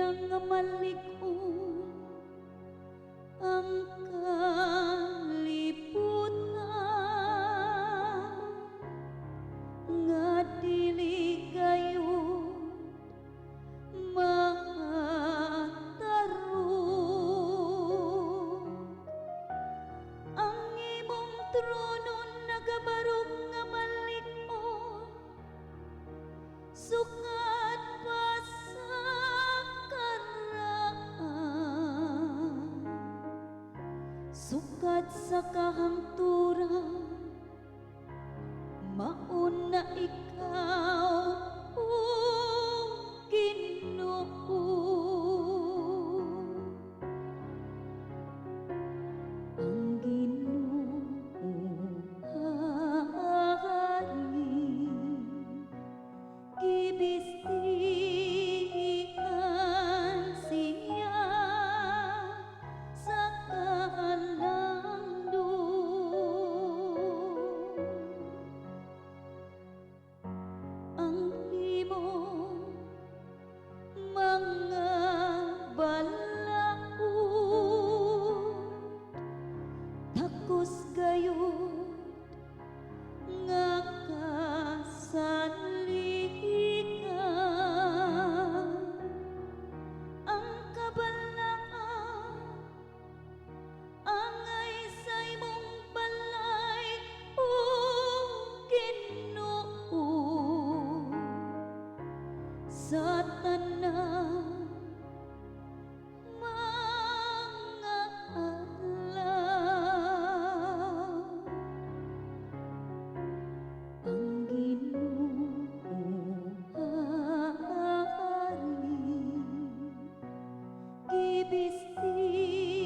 nga malig-on ang kalibutan, nga dili gayud matarong. Ang imong trono nagabarog nga malig-on, sukat pa sa karaan, sukat sa kahangturan, maun na ikaw, o Ginoo. Ang Ginoo hari, gibistihan siya sa kahalangdon. Ang imong mga balaod takos gayud nga kasanligan. Ang kabalaan angay sa imong balay, o Ginoo, sa tanan mga adlaw. Ang Ginoo hari, gibistihan